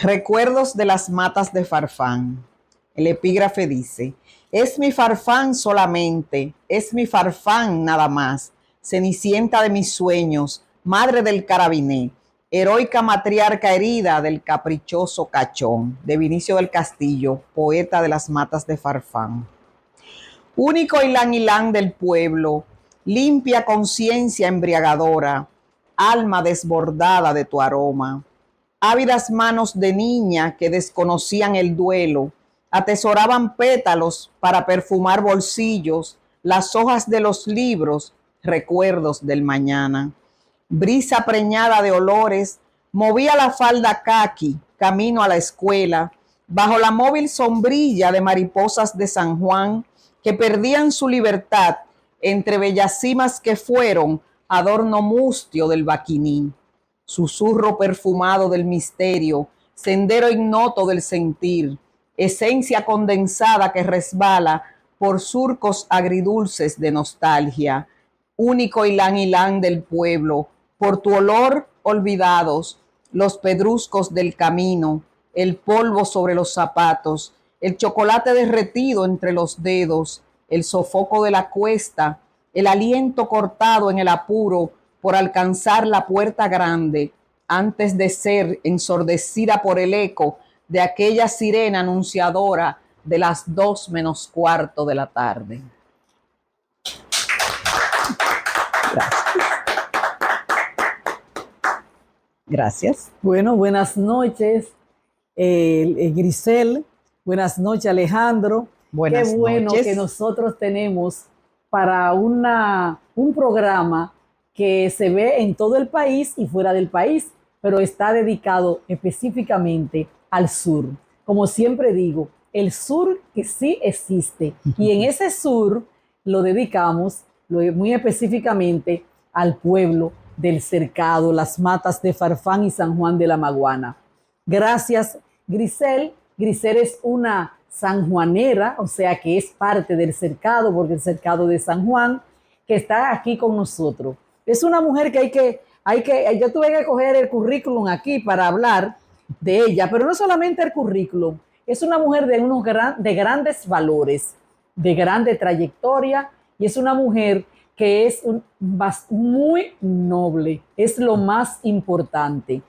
Recuerdos de las matas de Farfán. El epígrafe dice: es mi Farfán solamente, es mi Farfán nada más, cenicienta de mis sueños, madre del carabiné, heroica matriarca herida del caprichoso cachón, de Vinicio del Castillo, poeta de las matas de Farfán. Único hilán del pueblo, limpia conciencia embriagadora, alma desbordada de tu aroma, ávidas manos de niña que desconocían el duelo, atesoraban pétalos para perfumar bolsillos, las hojas de los libros, recuerdos del mañana. Brisa preñada de olores, movía la falda caqui, camino a la escuela, bajo la móvil sombrilla de mariposas de San Juan, que perdían su libertad entre bellas cimas que fueron adorno mustio del Baquiní. Susurro perfumado del misterio, sendero ignoto del sentir, esencia condensada que resbala por surcos agridulces de nostalgia, único hilán del pueblo, por tu olor olvidados, los pedruscos del camino, el polvo sobre los zapatos, el chocolate derretido entre los dedos, el sofoco de la cuesta, el aliento cortado en el apuro por alcanzar la puerta grande, antes de ser ensordecida por el eco de aquella sirena anunciadora de las 2:15 de la tarde. Gracias. Bueno, buenas noches, Grisel. Buenas noches, Alejandro. Buenas Qué bueno noches. que nosotros tenemos para un programa que se ve en todo el país y fuera del país, pero está dedicado específicamente al sur. Como siempre digo, el sur que sí existe. Y en ese sur lo dedicamos muy específicamente al pueblo del Cercado, las matas de Farfán y San Juan de la Maguana. Gracias, Grisel. Grisel es una sanjuanera, o sea que es parte del Cercado, porque el Cercado de San Juan, que está aquí con nosotros. Es una mujer que yo tuve que coger el currículum aquí para hablar de ella, pero no solamente el currículum, es una mujer de grandes valores, de grande trayectoria, y es una mujer que es muy noble, es lo más importante.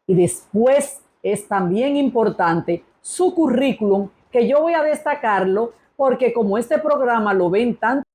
Y después es también importante su currículum, que yo voy a destacarlo porque como este programa lo ven tanto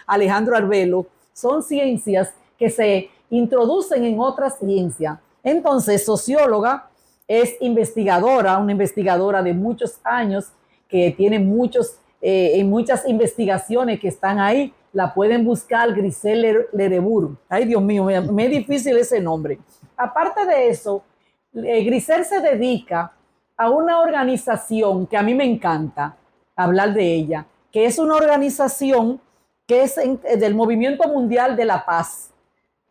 Alejandro Arbelo, son ciencias que se introducen en otras ciencias. Entonces, socióloga, es investigadora, una investigadora de muchos años que tiene muchas investigaciones que están ahí. La pueden buscar, Grisel Lerebur. Ay, Dios mío, me es difícil ese nombre. Aparte de eso, Grisel se dedica a una organización que a mí me encanta hablar de ella, que es una organización que es del Movimiento Mundial de la Paz,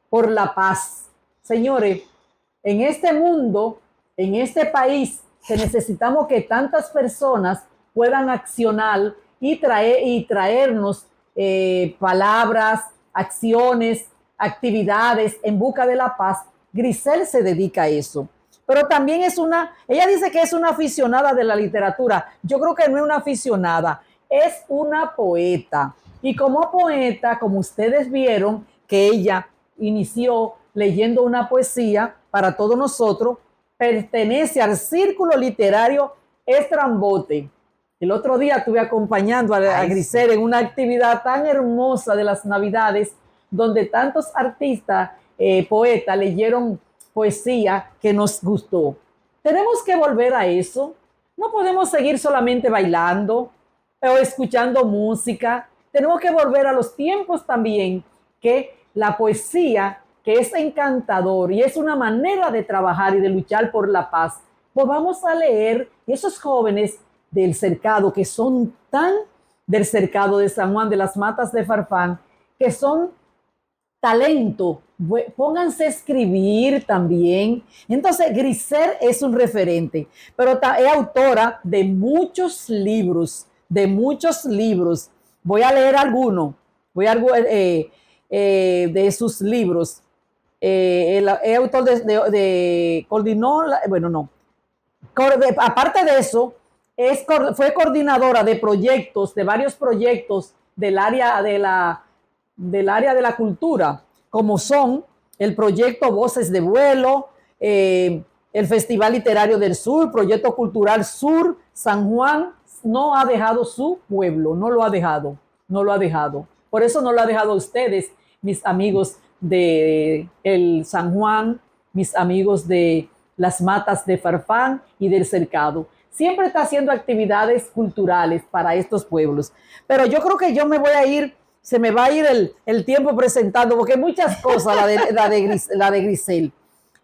por la paz. Señores, en este mundo, en este país, que necesitamos que tantas personas puedan accionar y traernos palabras, acciones, actividades en busca de la paz. Grisel se dedica a eso. Pero también ella dice que es una aficionada de la literatura. Yo creo que no es una aficionada, es una poeta. Y como poeta, como ustedes vieron, que ella inició leyendo una poesía para todos nosotros, pertenece al Círculo Literario Estrambote. El otro día estuve acompañando a Grisel en una actividad tan hermosa de las Navidades, donde tantos artistas, poetas, leyeron poesía que nos gustó. Tenemos que volver a eso. No podemos seguir solamente bailando o escuchando música. Tenemos que volver a los tiempos también que la poesía, que es encantador y es una manera de trabajar y de luchar por la paz, pues vamos a leer, y esos jóvenes del cercado, que son tan del cercado de San Juan de las Matas de Farfán, que son talento, pónganse a escribir también. Entonces, Grisel es un referente, pero es autora de muchos libros, Voy a leer alguno, de sus libros. Es autor coordinó, bueno, no. Aparte de eso, fue coordinadora de proyectos, de varios proyectos del área de la cultura, como son el proyecto Voces de Vuelo, el Festival Literario del Sur, Proyecto Cultural Sur. San Juan no ha dejado su pueblo, no lo ha dejado. Por eso no lo ha dejado a ustedes, mis amigos de el San Juan, mis amigos de las Matas de Farfán y del Cercado. Siempre está haciendo actividades culturales para estos pueblos. Pero yo creo que yo me voy a ir, se me va a ir el tiempo presentando, porque muchas cosas la de Grisel.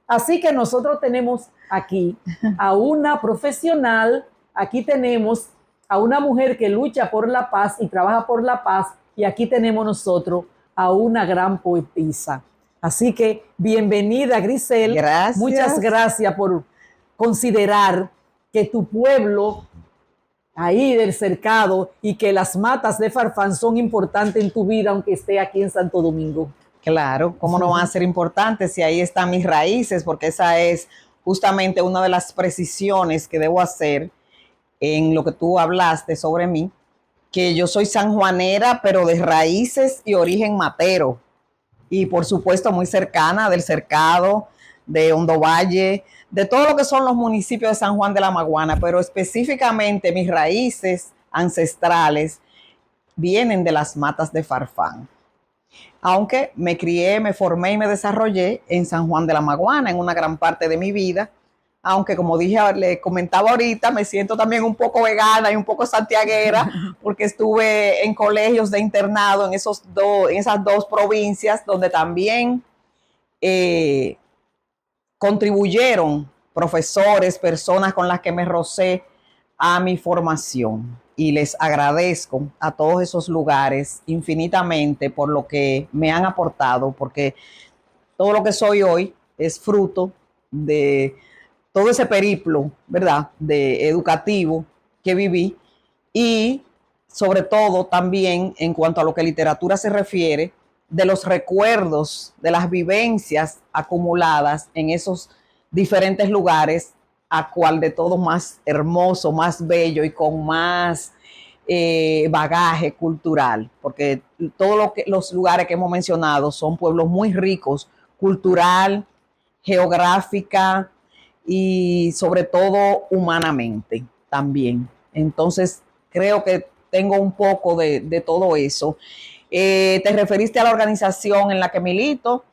Así que nosotros tenemos aquí a una profesional, aquí tenemos a una mujer que lucha por la paz y trabaja por la paz, y aquí tenemos nosotros a una gran poetisa. Así que bienvenida, Grisel. Gracias. Muchas gracias por considerar que tu pueblo ahí del cercado y que las Matas de Farfán son importantes en tu vida, aunque esté aquí en Santo Domingo. Claro, ¿cómo no van a ser importantes si ahí están mis raíces? Porque esa es justamente una de las precisiones que debo hacer en lo que tú hablaste sobre mí, que yo soy sanjuanera, pero de raíces y origen matero. Y por supuesto muy cercana del Cercado, de Hondo Valle, de todo lo que son los municipios de San Juan de la Maguana, pero específicamente mis raíces ancestrales vienen de las Matas de Farfán. Aunque me crié, me formé y me desarrollé en San Juan de la Maguana en una gran parte de mi vida, aunque como dije, le comentaba ahorita, me siento también un poco vegana y un poco santiaguera, porque estuve en colegios de internado en esas dos provincias, donde también contribuyeron profesores, personas con las que me rocé a mi formación. Y les agradezco a todos esos lugares infinitamente por lo que me han aportado, porque todo lo que soy hoy es fruto de todo ese periplo, ¿verdad?, de educativo que viví, y sobre todo también en cuanto a lo que literatura se refiere, de los recuerdos, de las vivencias acumuladas en esos diferentes lugares, a cual de todo más hermoso, más bello y con más bagaje cultural, porque todos los lugares que hemos mencionado son pueblos muy ricos, cultural, geográfica y sobre todo humanamente también. Entonces creo que tengo un poco de todo eso. Te referiste a la organización en la que milito,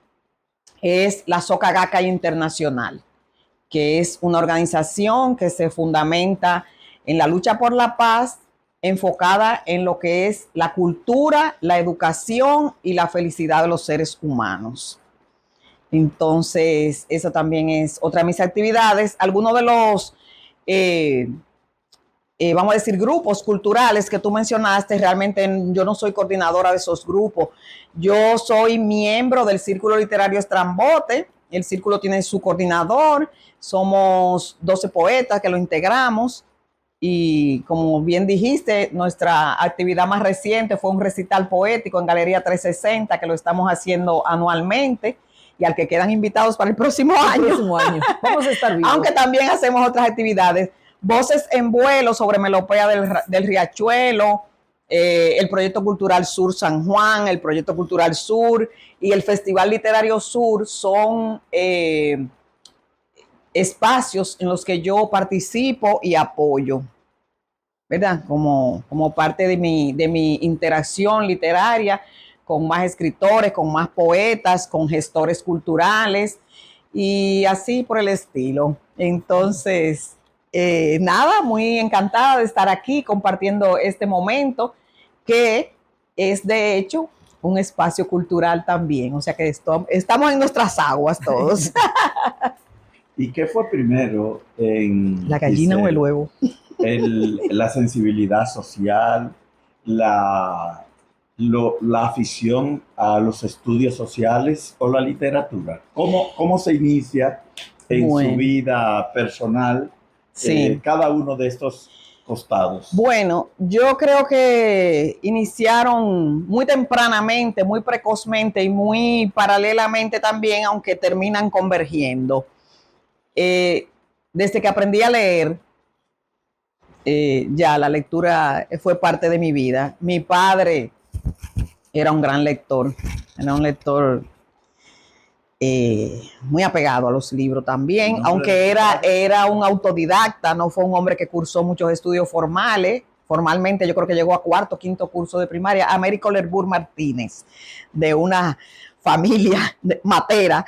es la Socagaca Internacional, que es una organización que se fundamenta en la lucha por la paz, enfocada en lo que es la cultura, la educación y la felicidad de los seres humanos. Entonces, esa también es otra de mis actividades. Algunos de los, vamos a decir, grupos culturales que tú mencionaste, realmente yo no soy coordinadora de esos grupos. Yo soy miembro del Círculo Literario Estrambote. El círculo tiene su coordinador. Somos 12 poetas que lo integramos. Y como bien dijiste, nuestra actividad más reciente fue un recital poético en Galería 360, que lo estamos haciendo anualmente, y al que quedan invitados para el próximo año. Vamos a estar vivos. Aunque también hacemos otras actividades. Voces en Vuelo sobre melopea del Riachuelo, el Proyecto Cultural Sur San Juan, el Proyecto Cultural Sur y el Festival Literario Sur son espacios en los que yo participo y apoyo, ¿verdad? Como parte de mi interacción literaria con más escritores, con más poetas, con gestores culturales y así por el estilo. Entonces, nada, muy encantada de estar aquí compartiendo este momento que es de hecho un espacio cultural también, o sea que estamos en nuestras aguas todos. ¿Y qué fue primero en La gallina o el huevo. La sensibilidad social, la, la afición a los estudios sociales o la literatura? ¿Cómo se inicia en su vida personal cada uno de estos costados? Bueno, yo creo que iniciaron muy tempranamente, muy precozmente y muy paralelamente también, aunque terminan convergiendo. Desde que aprendí a leer, ya la lectura fue parte de mi vida. Mi padre era un gran lector, era un lector muy apegado a los libros también, aunque era un autodidacta, no fue un hombre que cursó muchos estudios formales. Formalmente yo creo que llegó a cuarto, quinto curso de primaria. Américo Lerbourg Martínez, de una familia matera.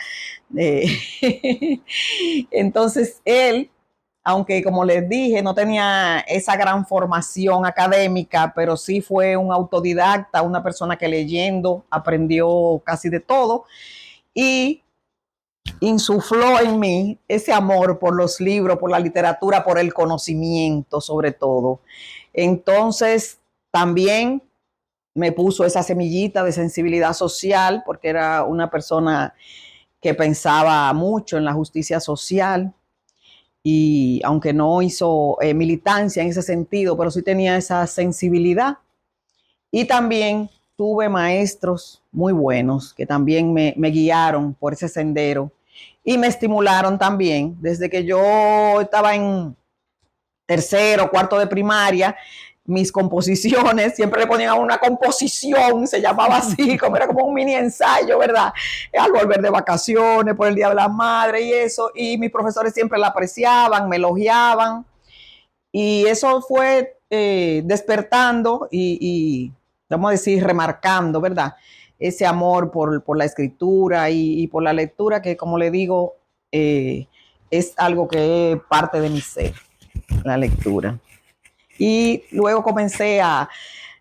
Entonces él, aunque como les dije, no tenía esa gran formación académica, pero sí fue un autodidacta, una persona que leyendo aprendió casi de todo y insufló en mí ese amor por los libros, por la literatura, por el conocimiento sobre todo. Entonces también me puso esa semillita de sensibilidad social porque era una persona que pensaba mucho en la justicia social y aunque no hizo militancia en ese sentido, pero sí tenía esa sensibilidad. Y también tuve maestros muy buenos que también me guiaron por ese sendero y me estimularon también. Desde que yo estaba en tercero, cuarto de primaria, mis composiciones, siempre le ponían una composición, se llamaba así, como era como un mini ensayo, ¿verdad? Al volver de vacaciones, por el Día de la Madre y eso, y mis profesores siempre la apreciaban, me elogiaban, y eso fue despertando y, vamos a decir, remarcando, ¿verdad? Ese amor por la escritura y por la lectura, que como le digo, es algo que es parte de mi ser, la lectura. Y luego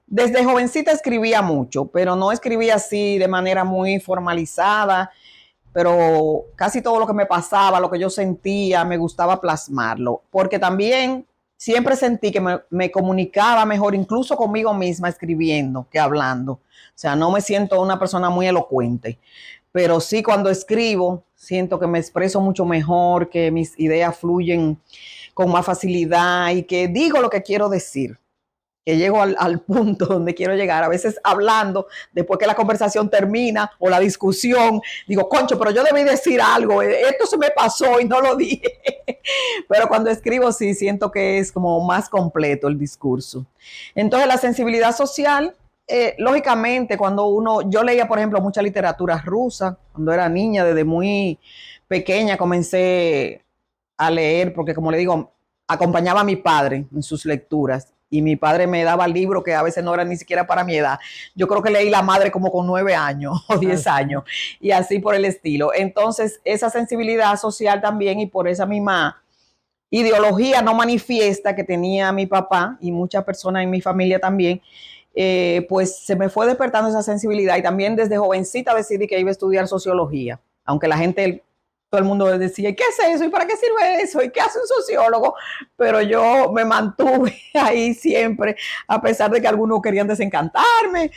desde jovencita escribía mucho, pero no escribía así de manera muy formalizada, pero casi todo lo que me pasaba, lo que yo sentía, me gustaba plasmarlo, porque también siempre sentí que me comunicaba mejor, incluso conmigo misma escribiendo que hablando. O sea, no me siento una persona muy elocuente, pero sí cuando escribo siento que me expreso mucho mejor, que mis ideas fluyen con más facilidad y que digo lo que quiero decir, que llego al punto donde quiero llegar. A veces hablando, después que la conversación termina o la discusión, digo, concho, pero yo debí decir algo, esto se me pasó y no lo dije. Pero cuando escribo sí siento que es como más completo el discurso. Entonces la sensibilidad social, lógicamente yo leía por ejemplo mucha literatura rusa, cuando era niña, desde muy pequeña comencé a leer, porque como le digo, acompañaba a mi padre en sus lecturas y mi padre me daba libros que a veces no eran ni siquiera para mi edad. Yo creo que leí La Madre como con 9 años o 10 años y así por el estilo. Entonces, esa sensibilidad social también y por esa misma ideología no manifiesta que tenía mi papá y muchas personas en mi familia también, pues se me fue despertando esa sensibilidad y también desde jovencita decidí que iba a estudiar sociología, aunque la gente, todo el mundo decía, ¿qué es eso? ¿Y para qué sirve eso? ¿Y qué hace un sociólogo? Pero yo me mantuve ahí siempre, a pesar de que algunos querían desencantarme,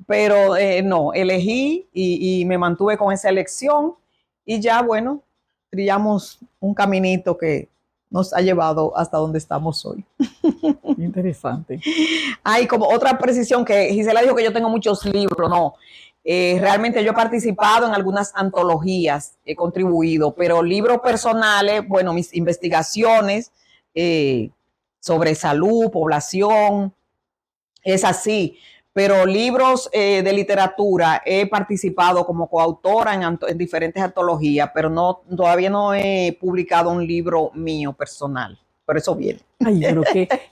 pero no, elegí y me mantuve con esa elección y ya, bueno, trillamos un caminito que nos ha llevado hasta donde estamos hoy. Interesante. Hay como otra precisión que Gisela dijo que yo tengo muchos libros, no. Realmente yo he participado en algunas antologías, he contribuido, pero libros personales, bueno, mis investigaciones sobre salud, población, es así, pero libros de literatura he participado como coautora en diferentes antologías, pero no, todavía no he publicado un libro mío personal, pero eso viene. Ay, pero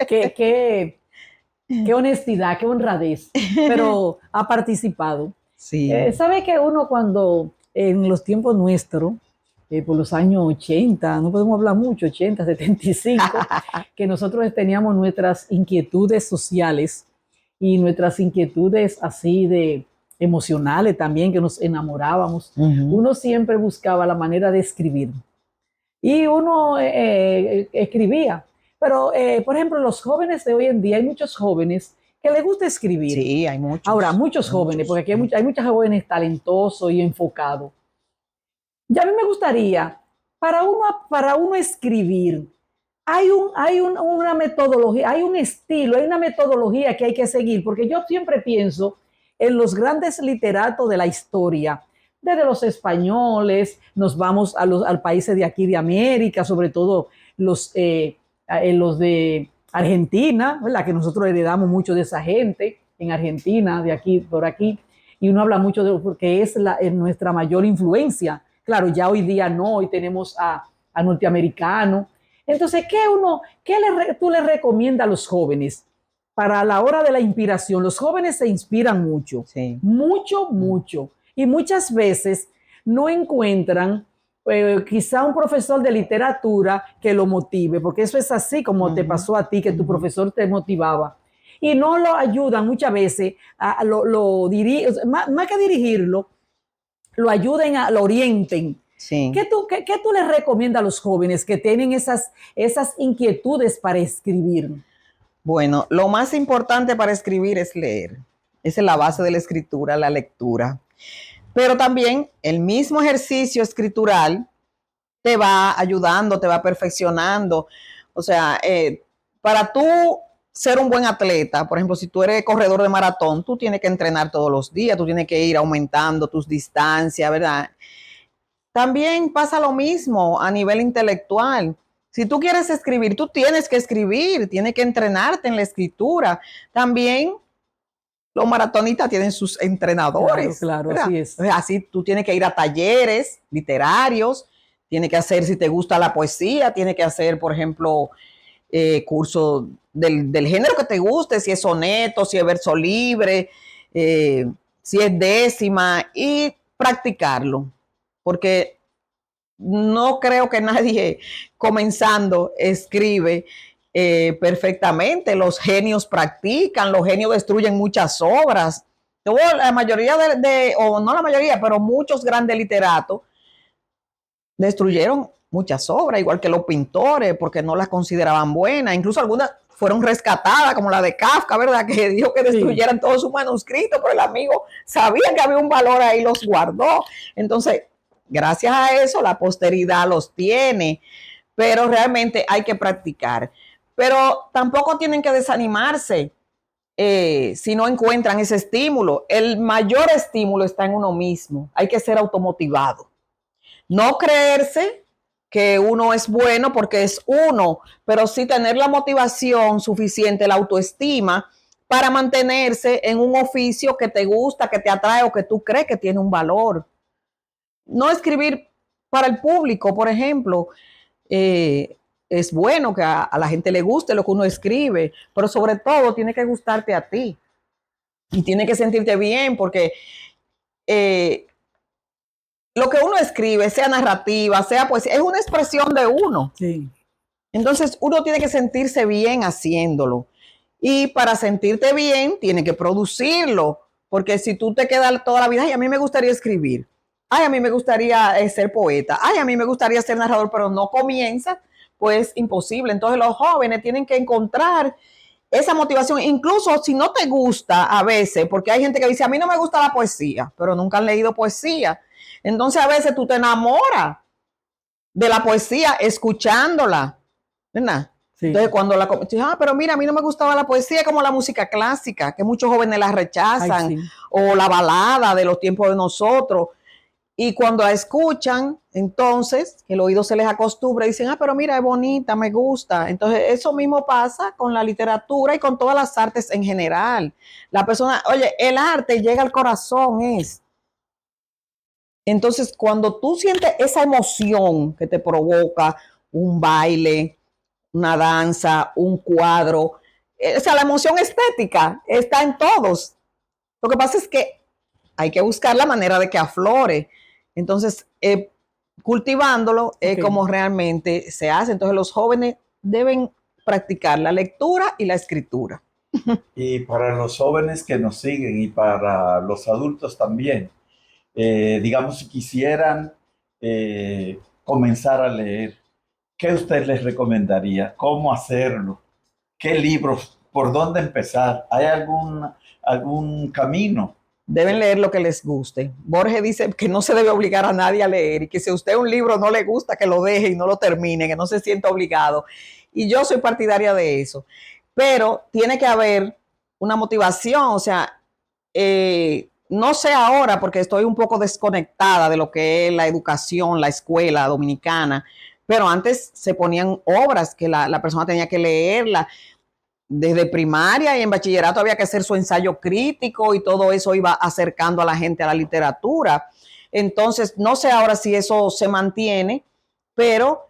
qué honestidad, qué honradez, pero ha participado. Sí. ¿Sabe que uno cuando en los tiempos nuestros, por los años 80, no podemos hablar mucho, 80, 75, que nosotros teníamos nuestras inquietudes sociales y nuestras inquietudes así de emocionales también, que nos enamorábamos, uno siempre buscaba la manera de escribir. Y uno escribía. Pero, por ejemplo, los jóvenes de hoy en día, hay muchos jóvenes que les gusta escribir. Sí, hay muchos. Ahora, muchos jóvenes, porque aquí hay muchos jóvenes talentosos y enfocados. Ya a mí me gustaría, para uno escribir, hay una metodología, hay un estilo, hay una metodología que hay que seguir, porque yo siempre pienso en los grandes literatos de la historia, desde los españoles, nos vamos al países de aquí de América, sobre todo los de Argentina, ¿verdad? Que nosotros heredamos mucho de esa gente en Argentina, de aquí, por aquí, y uno habla mucho de porque es nuestra mayor influencia. Claro, ya hoy día no, hoy tenemos a norteamericanos. Entonces, tú le recomiendas a los jóvenes para la hora de la inspiración? Los jóvenes se inspiran mucho, Sí. mucho. Y muchas veces no encuentran quizá un profesor de literatura que lo motive, porque eso es así como te pasó a ti, que tu profesor te motivaba. Y no lo ayudan muchas veces, más que dirigirlo, lo ayuden, lo orienten. Sí. ¿Qué tú les recomiendas a los jóvenes que tienen esas inquietudes para escribir? Bueno, lo más importante para escribir es leer. Esa es la base de la escritura, la lectura. Pero también el mismo ejercicio escritural te va ayudando, te va perfeccionando. O sea, para tú ser un buen atleta, por ejemplo, si tú eres corredor de maratón, tú tienes que entrenar todos los días, tú tienes que ir aumentando tus distancias, ¿verdad? También pasa lo mismo a nivel intelectual. Si tú quieres escribir, tú tienes que escribir, tienes que entrenarte en la escritura. También los maratonistas tienen sus entrenadores. Claro, ¿verdad? así es. Así tú tienes que ir a talleres literarios, tienes que hacer, si te gusta la poesía, tienes que hacer, por ejemplo, cursos del género que te guste, si es soneto, si es verso libre, si es décima, y practicarlo. Porque no creo que nadie comenzando escribe perfectamente. Los genios practican, los genios destruyen muchas obras. La mayoría o no la mayoría, pero muchos grandes literatos destruyeron muchas obras, igual que los pintores, porque no las consideraban buenas. Incluso algunas fueron rescatadas, como la de Kafka, ¿verdad? Que dijo que destruyeran todos sus manuscritos, pero el amigo sabía que había un valor ahí, los guardó. Entonces, gracias a eso, la posteridad los tiene, pero realmente hay que practicar. Pero tampoco tienen que desanimarse si no encuentran ese estímulo. El mayor estímulo está en uno mismo. Hay que ser automotivado. No creerse que uno es bueno porque es uno, pero sí tener la motivación suficiente, la autoestima, para mantenerse en un oficio que te gusta, que te atrae o que tú crees que tiene un valor. No escribir para el público, por ejemplo. Es bueno que a la gente le guste lo que uno escribe, pero sobre todo tiene que gustarte a ti y tiene que sentirte bien, porque lo que uno escribe, sea narrativa, sea poesía, es una expresión de uno. Sí. Entonces uno tiene que sentirse bien haciéndolo, y para sentirte bien tiene que producirlo, porque si tú te quedas toda la vida, ay, a mí me gustaría escribir, ay, a mí me gustaría ser poeta, ay, a mí me gustaría ser narrador, pero no comienza, pues imposible. Entonces los jóvenes tienen que encontrar esa motivación, incluso si no te gusta a veces, porque hay gente que dice, a mí no me gusta la poesía, pero nunca han leído poesía. Entonces a veces tú te enamoras de la poesía escuchándola, ¿verdad? Sí. Entonces cuando pero mira, a mí no me gustaba la poesía como la música clásica, que muchos jóvenes la rechazan, ay, sí, o la balada de los tiempos de nosotros. Y cuando la escuchan, entonces, que el oído se les acostumbra, dicen, ah, pero mira, es bonita, me gusta. Entonces, eso mismo pasa con la literatura y con todas las artes en general. La persona, oye, el arte llega al corazón, es. Entonces, cuando tú sientes esa emoción que te provoca un baile, una danza, un cuadro, o sea, la emoción estética está en todos. Lo que pasa es que hay que buscar la manera de que aflore. Entonces, cultivándolo es Ok. como realmente se hace. Entonces, los jóvenes deben practicar la lectura y la escritura. Y para los jóvenes que nos siguen y para los adultos también, digamos, si quisieran comenzar a leer, ¿qué usted les recomendaría? ¿Cómo hacerlo? ¿Qué libros? ¿Por dónde empezar? ¿Hay algún camino? Deben leer lo que les guste. Borges dice que no se debe obligar a nadie a leer y que si a usted un libro no le gusta, que lo deje y no lo termine, que no se sienta obligado. Y yo soy partidaria de eso. Pero tiene que haber una motivación, o sea, no sé ahora porque estoy un poco desconectada de lo que es la educación, la escuela dominicana, pero antes se ponían obras que la persona tenía que leerla desde primaria y en bachillerato había que hacer su ensayo crítico y todo eso iba acercando a la gente a la literatura. Entonces, no sé ahora si eso se mantiene, pero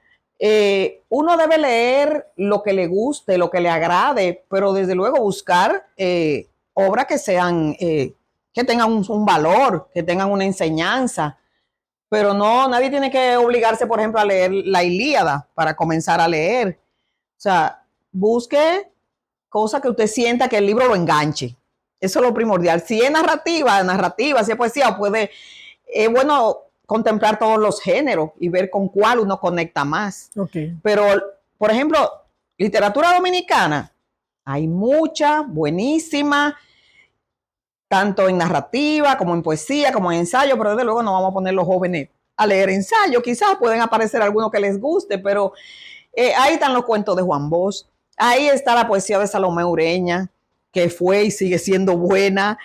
uno debe leer lo que le guste, lo que le agrade, pero desde luego buscar obras que sean, que tengan un valor, que tengan una enseñanza. Pero no, nadie tiene que obligarse, por ejemplo, a leer la Ilíada para comenzar a leer. O sea, busque cosa que usted sienta que el libro lo enganche. Eso es lo primordial. Si es narrativa, si es poesía, puede, es bueno contemplar todos los géneros y ver con cuál uno conecta más. Ok. Pero, por ejemplo, literatura dominicana, hay mucha, buenísima, tanto en narrativa como en poesía, como en ensayo, pero desde luego no vamos a poner los jóvenes a leer ensayo. Quizás pueden aparecer algunos que les guste, pero ahí están los cuentos de Juan Bosch, ahí está la poesía de Salomé Ureña, que fue y sigue siendo buena,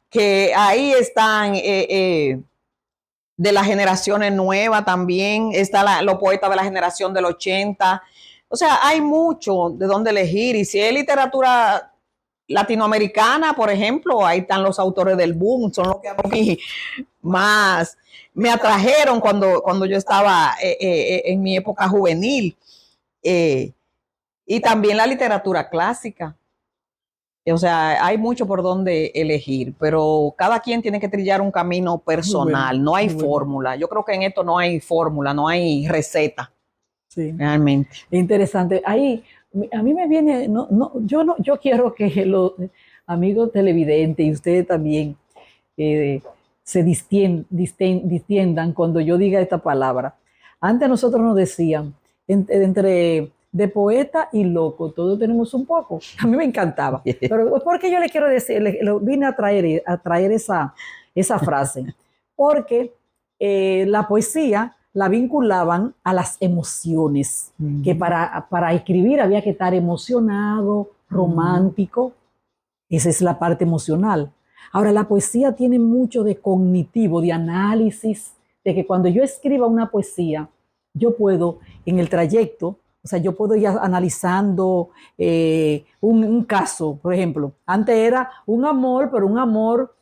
que ahí están de las generaciones nuevas también, está los poetas de la generación del 80. O sea, hay mucho de dónde elegir. Y si es literatura latinoamericana, por ejemplo, ahí están los autores del boom, son los que a mí más me atrajeron cuando yo estaba en mi época juvenil. Eh, y también la literatura clásica. O sea, hay mucho por donde elegir, pero cada quien tiene que trillar un camino Muy bueno, personal. No hay muy bueno. fórmula. Yo creo que en esto no hay fórmula, no hay receta, Sí. realmente. Interesante. Ahí, a mí me viene, yo quiero que los amigos televidentes y ustedes también eh, se distiendan cuando yo diga esta palabra. Antes nosotros nos decían, entre de poeta y loco, todos tenemos un poco. A mí me encantaba. Pero ¿por qué yo le quiero decir, vine a traer esa frase? Porque la poesía la vinculaban a las emociones, que para escribir había que estar emocionado, romántico, esa es la parte emocional. Ahora, la poesía tiene mucho de cognitivo, de análisis, de que cuando yo escriba una poesía, yo puedo, en el trayecto, o sea, yo puedo ir analizando un caso, por ejemplo. Antes era un amor, pero un amor,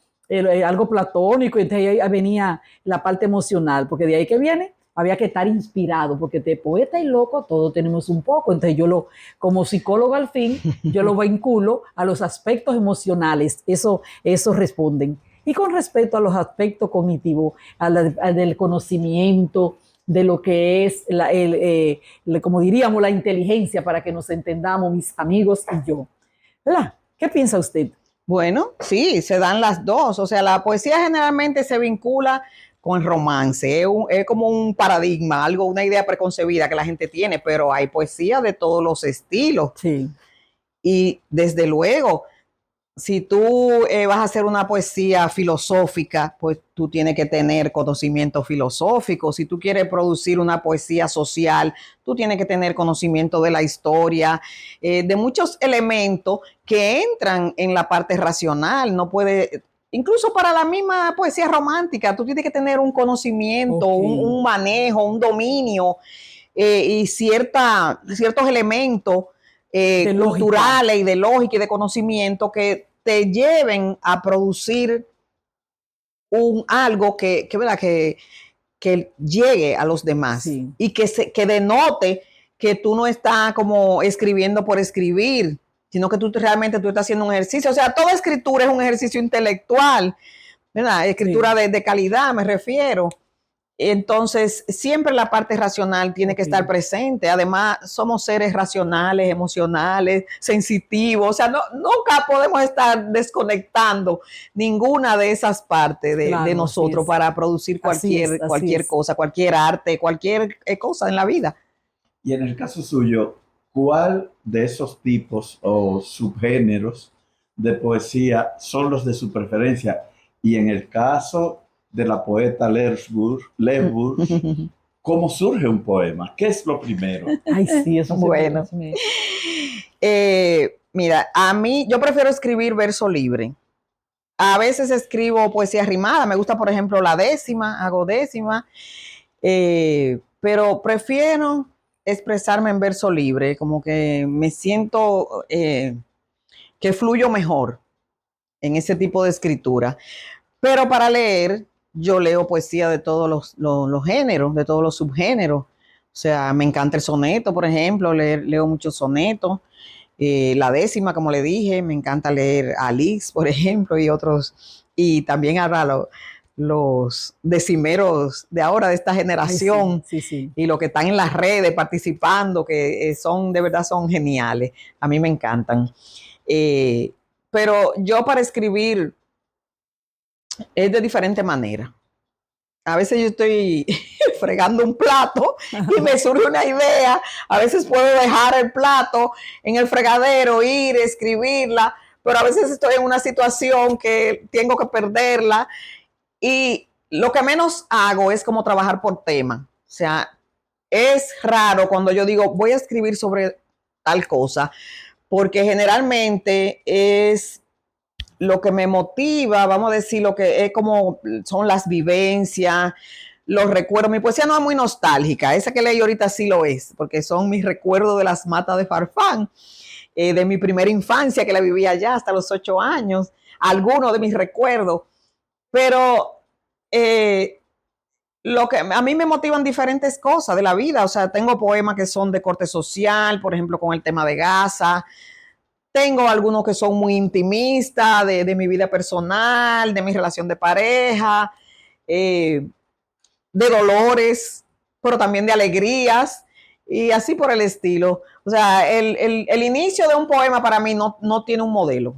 algo platónico, y entonces ahí venía la parte emocional, porque de ahí que viene, había que estar inspirado, porque de poeta y loco todos tenemos un poco. Entonces como psicólogo al fin, yo lo vinculo a los aspectos emocionales, eso responden. Y con respecto a los aspectos cognitivos, al del conocimiento, de lo que es, como diríamos, la inteligencia, para que nos entendamos, mis amigos y yo. ¿Verdad? ¿Qué piensa usted? Bueno, sí, se dan las dos. O sea, la poesía generalmente se vincula con romance. Es como un paradigma, algo, una idea preconcebida que la gente tiene, pero hay poesía de todos los estilos. Sí. Y desde luego, si tú vas a hacer una poesía filosófica, pues tú tienes que tener conocimiento filosófico. Si tú quieres producir una poesía social, tú tienes que tener conocimiento de la historia, de muchos elementos que entran en la parte racional. No puede incluso para la misma poesía romántica, tú tienes que tener un conocimiento, un manejo, un dominio y ciertos elementos culturales y de lógica y de conocimiento que te lleven a producir algo ¿verdad? Que llegue a los demás y que denote que tú no estás como escribiendo por escribir, sino que realmente tú estás haciendo un ejercicio. O sea, toda escritura es un ejercicio intelectual, ¿verdad? Escritura de calidad, me refiero. Entonces, siempre la parte racional tiene que estar presente. Además, somos seres racionales, emocionales, sensitivos. O sea, nunca podemos estar desconectando ninguna de esas partes de nosotros para producir cualquier cosa, cualquier arte, cualquier cosa en la vida. Y en el caso suyo, ¿cuál de esos tipos o subgéneros de poesía son los de su preferencia? Y en el caso de la poeta Lerchbourg, ¿cómo surge un poema? ¿Qué es lo primero? Ay, sí, eso es bueno. Mira, a mí, yo prefiero escribir verso libre. A veces escribo poesía rimada. Me gusta, por ejemplo, la décima, hago décima. Pero prefiero expresarme en verso libre, como que me siento que fluyo mejor en ese tipo de escritura. Pero para leer, yo leo poesía de todos los géneros, de todos los subgéneros. O sea, me encanta el soneto, por ejemplo, leo muchos sonetos. La décima, como le dije, me encanta leer a Alix, por ejemplo, y otros. Y también ahora los decimeros de ahora, de esta generación, y los que están en las redes participando, que de verdad son geniales. A mí me encantan. Pero yo para escribir es de diferente manera. A veces yo estoy fregando un plato y me surge una idea. A veces puedo dejar el plato en el fregadero, ir, escribirla, pero a veces estoy en una situación que tengo que perderla. Y lo que menos hago es como trabajar por tema. O sea, es raro cuando yo digo, voy a escribir sobre tal cosa, porque generalmente es lo que me motiva, vamos a decir, lo que es como son las vivencias, los recuerdos. Mi poesía no es muy nostálgica, esa que leí ahorita sí lo es, porque son mis recuerdos de las matas de Farfán, de mi primera infancia que la viví allá hasta los 8 años, algunos de mis recuerdos, pero lo que a mí me motivan diferentes cosas de la vida. O sea, tengo poemas que son de corte social, por ejemplo, con el tema de Gaza. Tengo algunos que son muy intimistas de mi vida personal, de mi relación de pareja, de dolores, pero también de alegrías y así por el estilo. O sea, el inicio de un poema para mí no tiene un modelo.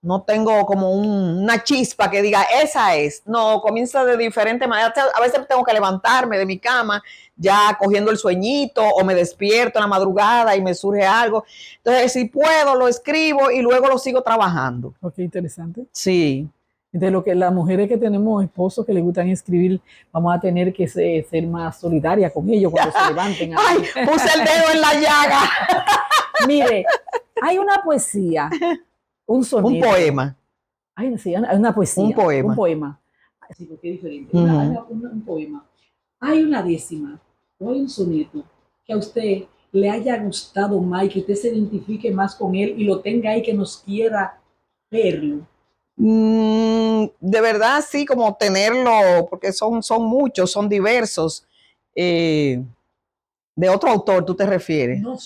No tengo como una chispa que diga, esa es. No, comienza de diferente manera. A veces tengo que levantarme de mi cama ya cogiendo el sueñito o me despierto en la madrugada y me surge algo. Entonces, si puedo, lo escribo y luego lo sigo trabajando. Ok, interesante. Sí. Entonces, las mujeres que tenemos esposos que les gustan escribir, vamos a tener que ser más solidarias con ellos cuando se levanten. ¡Ay! Puse el dedo en la llaga. Mire, hay una poesía, un soneto. Un poema. Hay una poesía. Un poema. Un poema. Sí, porque es diferente. Un poema. Hay una décima o hay un soneto que a usted le haya gustado más y que usted se identifique más con él y lo tenga ahí que nos quiera verlo. De verdad, sí, como tenerlo, porque son muchos, son diversos. ¿De otro autor tú te refieres? No,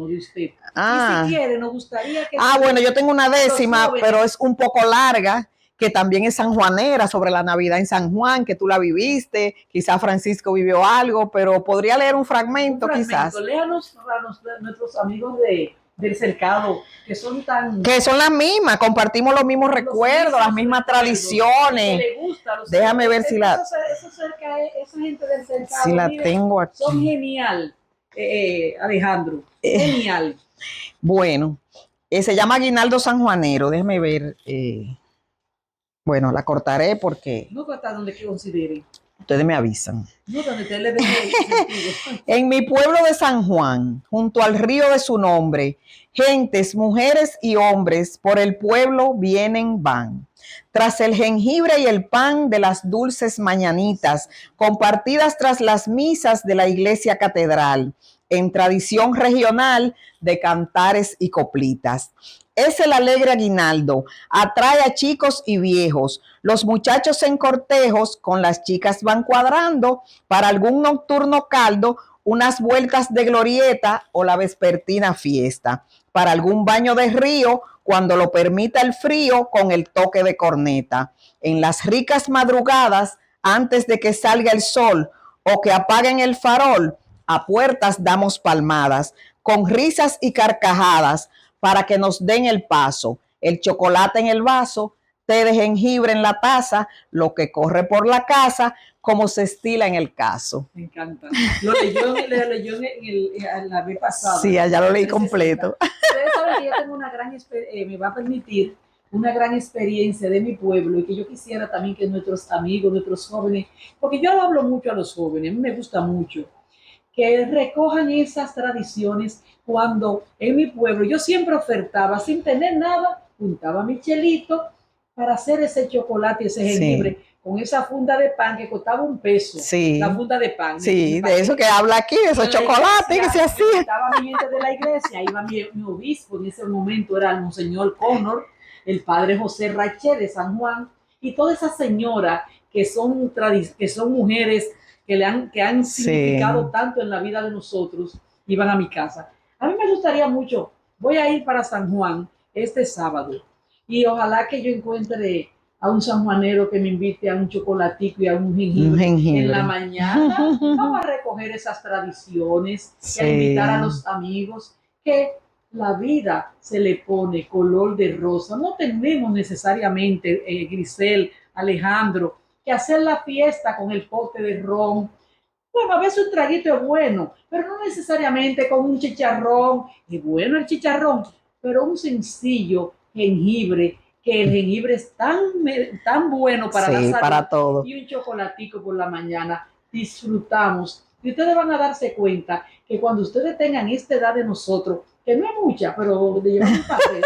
de usted. Y si quiere, nos gustaría que... Bueno, yo tengo una décima, pero es un poco larga, que también es sanjuanera, sobre la Navidad en San Juan, que tú la viviste. Quizás Francisco vivió algo, pero podría leer un fragmento, quizás. Léanos a nuestros amigos del cercado, que son las mismas, compartimos los mismos recuerdos, las mismas tradiciones. Que le gusta, déjame ver si la... Esa gente del cercado, si la tengo aquí. Son genial, Alejandro, genial. Bueno, se llama Aguinaldo Sanjuanero, déjame ver. Bueno, la cortaré porque... No corta donde que considere. Ustedes me avisan. No, donde usted le dé sentido. En mi pueblo de San Juan, junto al río de su nombre, gentes, mujeres y hombres por el pueblo vienen, van. tras el jengibre y el pan de las dulces mañanitas, compartidas tras las misas de la iglesia catedral, en tradición regional de cantares y coplitas. Es el alegre aguinaldo, atrae a chicos y viejos. Los muchachos en cortejos con las chicas van cuadrando para algún nocturno caldo, unas vueltas de glorieta o la vespertina fiesta, para algún baño de río cuando lo permita el frío con el toque de corneta. En las ricas madrugadas, antes de que salga el sol o que apaguen el farol, a puertas damos palmadas, con risas y carcajadas, para que nos den el paso, el chocolate en el vaso, té de jengibre en la taza, lo que corre por la casa, como se estila en el caso. Me encanta. Lo leyó en la vez pasada. Sí, allá lo leí completo. Ustedes saben que yo tengo una gran me va a permitir una gran experiencia de mi pueblo y que yo quisiera también que nuestros amigos, nuestros jóvenes, porque yo hablo mucho a los jóvenes, a mí me gusta mucho, que recojan esas tradiciones. Cuando en mi pueblo yo siempre ofertaba sin tener nada, juntaba mi chelito para hacer ese chocolate, ese jengibre, sí, con esa funda de pan que costaba $1, sí, la funda de pan. Sí, de eso que habla aquí, de esos chocolates que se hacían. Estaba mi gente de la iglesia, iba mi obispo, en ese momento era el monseñor Connor, el padre José Raché de San Juan, y todas esas señoras que son mujeres que han significado tanto en la vida de nosotros, iban a mi casa. A mí me gustaría mucho, voy a ir para San Juan este sábado y ojalá que yo encuentre a un sanjuanero que me invite a un chocolatico y a un jengibre. En la mañana. Vamos a recoger esas tradiciones, sí, y a invitar a los amigos, que la vida se le pone color de rosa. No tenemos necesariamente, Grisel, Alejandro, que hacer la fiesta con el pote de ron. Bueno, a veces un traguito es bueno, pero no necesariamente con un chicharrón. Es bueno el chicharrón, pero un sencillo jengibre, que el jengibre es tan bueno para, sí, la salud, para todo. Y un chocolatico por la mañana, disfrutamos. Y ustedes van a darse cuenta que cuando ustedes tengan esta edad de nosotros, que no es mucha, pero de llevar un paseo,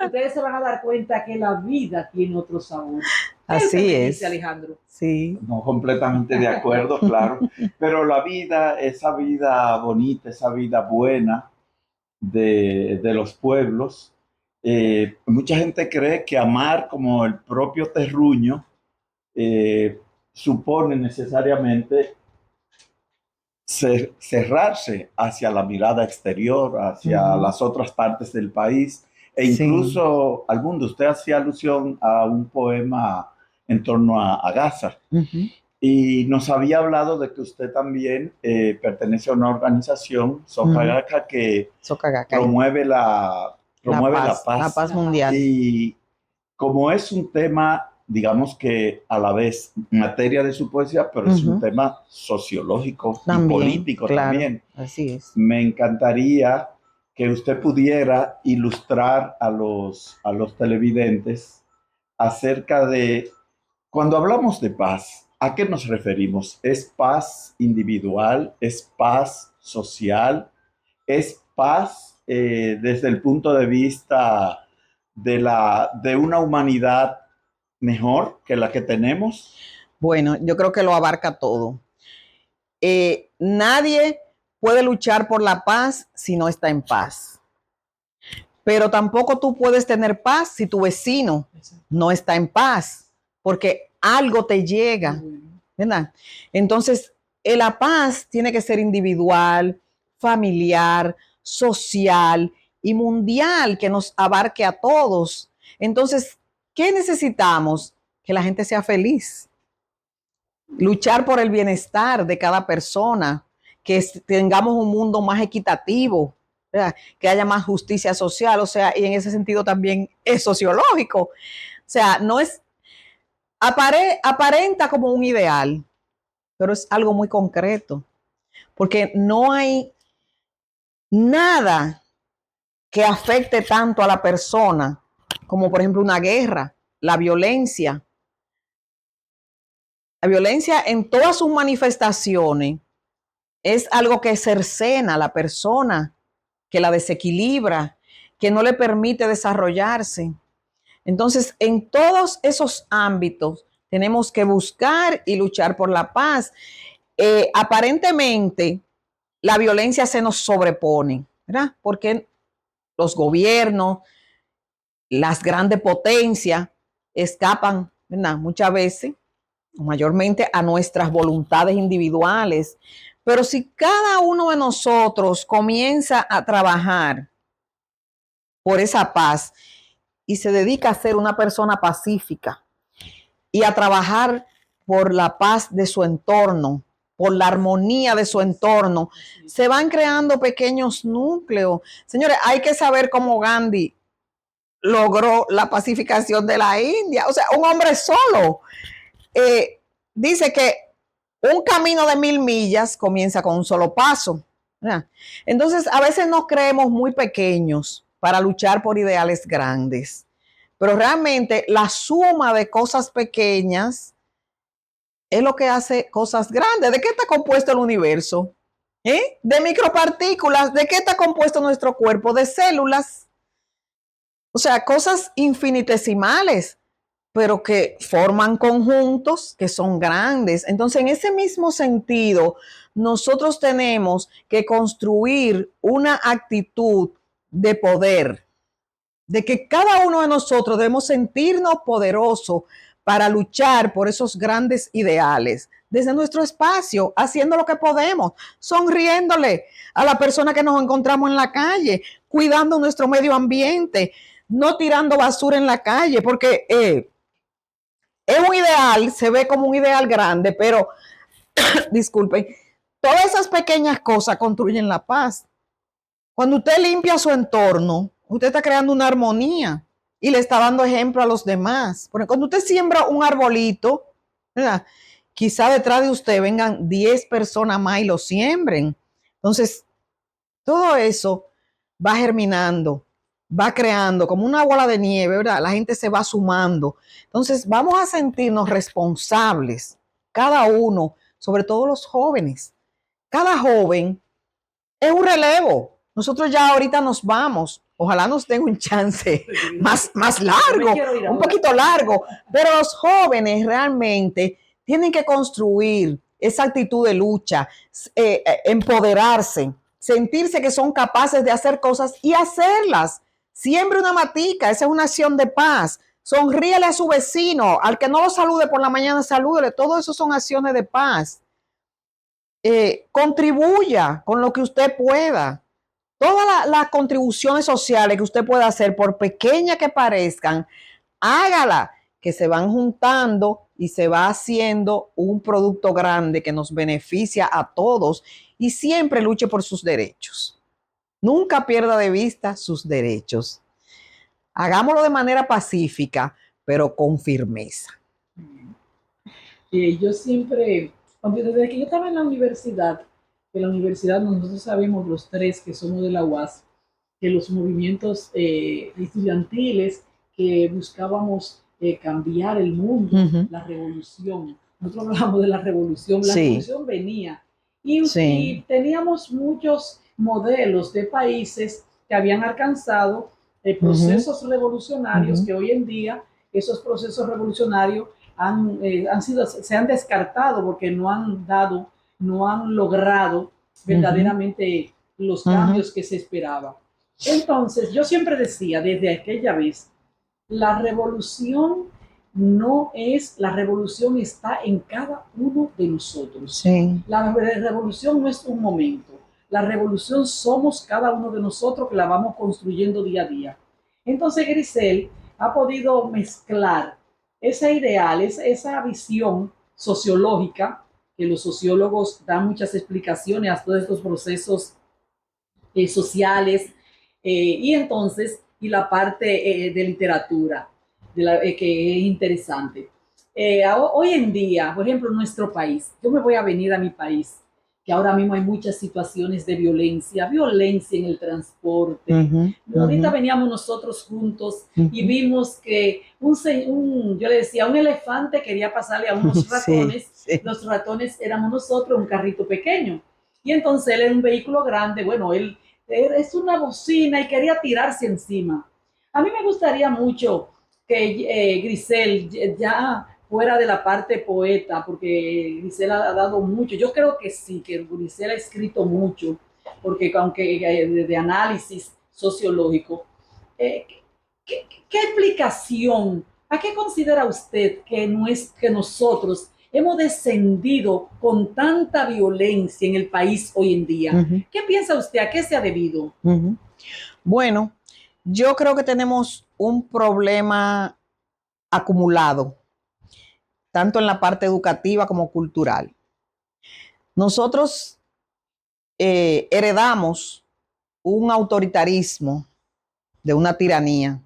ustedes se van a dar cuenta que la vida tiene otro sabor. Así es. Dice Alejandro. Sí. No, completamente de acuerdo, claro. Pero la vida, esa vida bonita, esa vida buena de los pueblos, mucha gente cree que amar como el propio terruño supone necesariamente cerrarse hacia la mirada exterior, hacia las otras partes del país, e incluso, sí, al mundo. Usted hacía alusión a un poema en torno a Gaza, y nos había hablado de que usted también pertenece a una organización, Socagaca, que promueve la paz mundial. Y como es un tema, digamos que a la vez materia de su poesía, pero es un tema sociológico también, y político, claro, también. Así es. Me encantaría que usted pudiera ilustrar a los televidentes acerca de, cuando hablamos de paz, ¿a qué nos referimos? ¿Es paz individual? ¿Es paz social? ¿Es paz desde el punto de vista de una humanidad mejor que la que tenemos? Bueno, yo creo que lo abarca todo. Nadie puede luchar por la paz si no está en paz. Pero tampoco tú puedes tener paz si tu vecino no está en paz, porque algo te llega, ¿verdad? Entonces, la paz tiene que ser individual, familiar, social y mundial, que nos abarque a todos. Entonces, ¿qué necesitamos? Que la gente sea feliz. Luchar por el bienestar de cada persona, que tengamos un mundo más equitativo, ¿verdad? Que haya más justicia social, o sea, y en ese sentido también es sociológico. O sea, no es, aparenta como un ideal, pero es algo muy concreto, porque no hay nada que afecte tanto a la persona como, por ejemplo, una guerra, la violencia. La violencia en todas sus manifestaciones es algo que cercena a la persona, que la desequilibra, que no le permite desarrollarse. Entonces, en todos esos ámbitos tenemos que buscar y luchar por la paz. Aparentemente, la violencia se nos sobrepone, ¿verdad? Porque los gobiernos, las grandes potencias escapan, ¿verdad? Muchas veces, mayormente a nuestras voluntades individuales. Pero si cada uno de nosotros comienza a trabajar por esa paz y se dedica a ser una persona pacífica y a trabajar por la paz de su entorno, por la armonía de su entorno, se van creando pequeños núcleos. Señores, hay que saber cómo Gandhi logró la pacificación de la India. O sea, un hombre solo. Dice que un camino de 1000 millas comienza con un solo paso. ¿Verdad? Entonces, a veces nos creemos muy pequeños para luchar por ideales grandes. Pero realmente la suma de cosas pequeñas es lo que hace cosas grandes. ¿De qué está compuesto el universo? De micropartículas. ¿De qué está compuesto nuestro cuerpo? De células. O sea, cosas infinitesimales, pero que forman conjuntos que son grandes. Entonces, en ese mismo sentido, nosotros tenemos que construir una actitud de poder, de que cada uno de nosotros debemos sentirnos poderosos para luchar por esos grandes ideales, desde nuestro espacio, haciendo lo que podemos, sonriéndole a la persona que nos encontramos en la calle, cuidando nuestro medio ambiente, no tirando basura en la calle, porque es un ideal, se ve como un ideal grande, pero disculpen, todas esas pequeñas cosas construyen la paz. Cuando usted limpia su entorno, usted está creando una armonía y le está dando ejemplo a los demás. Porque cuando usted siembra un arbolito, ¿verdad? Quizá detrás de usted vengan 10 personas más y lo siembren. Entonces, todo eso va germinando, va creando como una bola de nieve, ¿verdad? La gente se va sumando. Entonces, vamos a sentirnos responsables, cada uno, sobre todo los jóvenes. Cada joven es un relevo. Nosotros ya ahorita nos vamos. Ojalá nos den un chance más largo, un poquito largo. Pero los jóvenes realmente tienen que construir esa actitud de lucha, empoderarse, sentirse que son capaces de hacer cosas y hacerlas. Siembre una matica, esa es una acción de paz. Sonríele a su vecino, al que no lo salude por la mañana, salúdele. Todo eso son acciones de paz. Contribuya con lo que usted pueda. Todas las contribuciones sociales que usted pueda hacer, por pequeñas que parezcan, hágala, que se van juntando y se va haciendo un producto grande que nos beneficia a todos, y siempre luche por sus derechos. Nunca pierda de vista sus derechos. Hagámoslo de manera pacífica, pero con firmeza. Yo siempre, desde que yo estaba en la universidad nosotros sabemos los tres que somos de la UAS, que los movimientos estudiantiles que buscábamos cambiar el mundo, la revolución. Nosotros hablamos de la revolución venía y teníamos muchos modelos de países que habían alcanzado procesos revolucionarios que hoy en día esos procesos revolucionarios se han descartado porque no han logrado verdaderamente los cambios que se esperaban. Entonces, yo siempre decía desde aquella vez, la revolución está en cada uno de nosotros. Sí. La revolución no es un momento, la revolución somos cada uno de nosotros que la vamos construyendo día a día. Entonces, Grisel ha podido mezclar ese ideal, esa visión sociológica, que los sociólogos dan muchas explicaciones a todos estos procesos sociales, y la parte de literatura, que es interesante. Hoy en día, por ejemplo, en nuestro país, yo me voy a venir a mi país, que ahora mismo hay muchas situaciones de violencia en el transporte. Ahorita veníamos nosotros juntos y vimos que yo le decía, un elefante quería pasarle a unos ratones, los ratones éramos nosotros, un carrito pequeño. Y entonces él era un vehículo grande, bueno, él es una bocina y quería tirarse encima. A mí me gustaría mucho que Grisel, ya fuera de la parte poeta, porque Grisel ha dado mucho, yo creo que sí, que Grisel ha escrito mucho, porque aunque de análisis sociológico, eh, ¿qué explicación, a qué considera usted que, no es, que nosotros hemos descendido con tanta violencia en el país hoy en día? ¿Qué piensa usted? ¿A qué se ha debido? Bueno, yo creo que tenemos un problema acumulado, tanto en la parte educativa como cultural. Nosotros heredamos un autoritarismo de una tiranía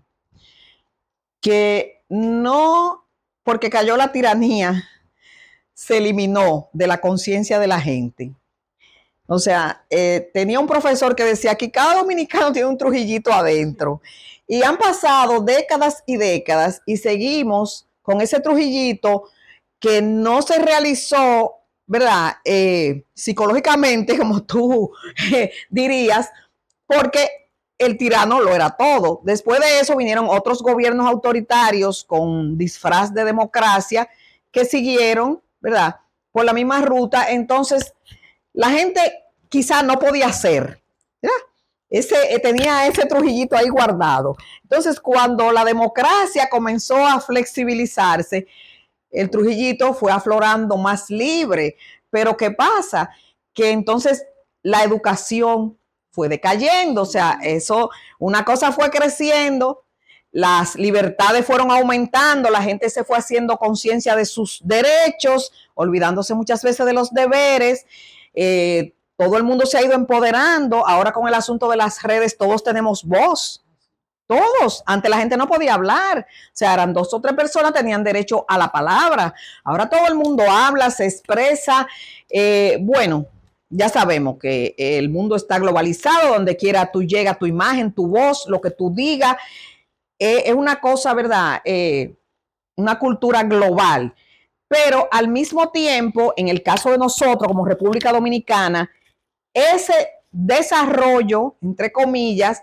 que no, porque cayó la tiranía, se eliminó de la conciencia de la gente. O sea, tenía un profesor que decía que cada dominicano tiene un Trujillito adentro. Y han pasado décadas y décadas y seguimos con ese Trujillito que no se realizó, ¿verdad? Psicológicamente, como tú dirías, porque el tirano lo era todo. Después de eso vinieron otros gobiernos autoritarios con disfraz de democracia que siguieron, ¿verdad? Por la misma ruta. Entonces, la gente quizá no podía hacer, ¿verdad? Tenía ese Trujillito ahí guardado. Entonces, cuando la democracia comenzó a flexibilizarse, el Trujillito fue aflorando más libre. Pero ¿qué pasa? Que entonces la educación fue decayendo. O sea, eso, una cosa fue creciendo, las libertades fueron aumentando, la gente se fue haciendo conciencia de sus derechos, olvidándose muchas veces de los deberes. Todo el mundo se ha ido empoderando. Ahora con el asunto de las redes, todos tenemos voz. Todos. Antes la gente no podía hablar. O sea, eran 2 o 3 personas, tenían derecho a la palabra. Ahora todo el mundo habla, se expresa. Bueno, ya sabemos que el mundo está globalizado, donde quiera tú llegas, tu imagen, tu voz, lo que tú digas. Es una cosa, ¿verdad? Una cultura global. Pero al mismo tiempo, en el caso de nosotros como República Dominicana, ese desarrollo, entre comillas,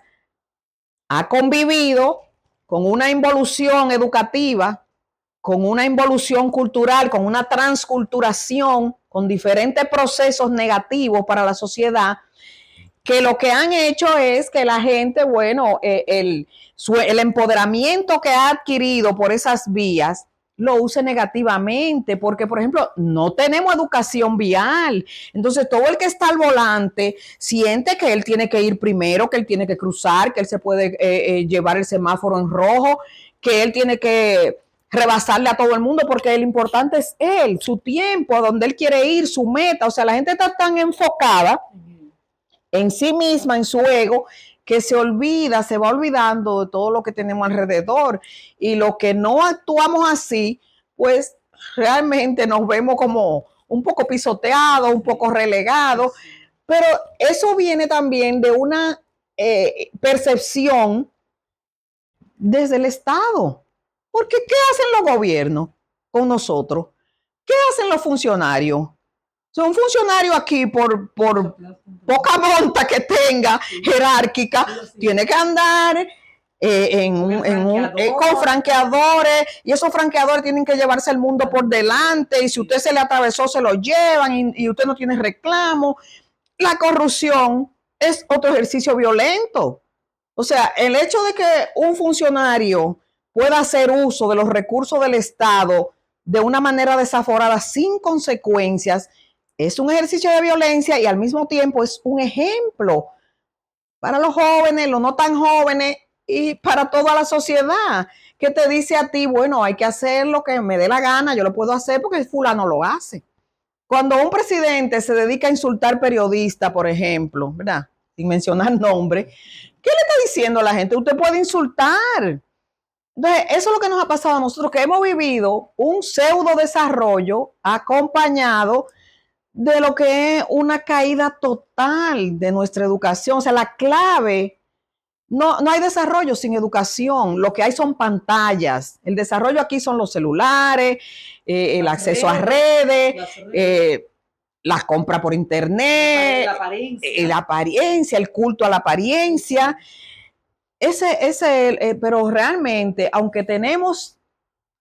ha convivido con una involución educativa, con una involución cultural, con una transculturación, con diferentes procesos negativos para la sociedad, que lo que han hecho es que la gente, bueno, el empoderamiento que ha adquirido por esas vías lo use negativamente, porque, por ejemplo, no tenemos educación vial. Entonces, todo el que está al volante siente que él tiene que ir primero, que él tiene que cruzar, que él se puede llevar el semáforo en rojo, que él tiene que rebasarle a todo el mundo, porque lo importante es él, su tiempo, a donde él quiere ir, su meta. O sea, la gente está tan enfocada en sí misma, en su ego, que se va olvidando de todo lo que tenemos alrededor. Y lo que no actuamos así, pues realmente nos vemos como un poco pisoteados, un poco relegados. Pero eso viene también de una percepción desde el Estado. Porque ¿qué hacen los gobiernos con nosotros? ¿Qué hacen los funcionarios? Un funcionario aquí, por poca monta que tenga jerárquica, tiene que andar con franqueadores, y esos franqueadores tienen que llevarse el mundo por delante, y si usted se le atravesó, se lo llevan, y usted no tiene reclamo. La corrupción es otro ejercicio violento. O sea, el hecho de que un funcionario pueda hacer uso de los recursos del Estado de una manera desaforada, sin consecuencias, es un ejercicio de violencia y al mismo tiempo es un ejemplo para los jóvenes, los no tan jóvenes y para toda la sociedad, que te dice a ti, bueno, hay que hacer lo que me dé la gana, yo lo puedo hacer porque fulano lo hace. Cuando un presidente se dedica a insultar periodistas, por ejemplo, ¿verdad? Sin mencionar nombre, ¿qué le está diciendo a la gente? Usted puede insultar. Entonces, eso es lo que nos ha pasado a nosotros, que hemos vivido un pseudo desarrollo acompañado de lo que es una caída total de nuestra educación. O sea, la clave, no hay desarrollo sin educación, lo que hay son pantallas. El desarrollo aquí son los celulares, el acceso a redes, la compra por internet, la apariencia, el culto a la apariencia. Pero realmente, aunque tenemos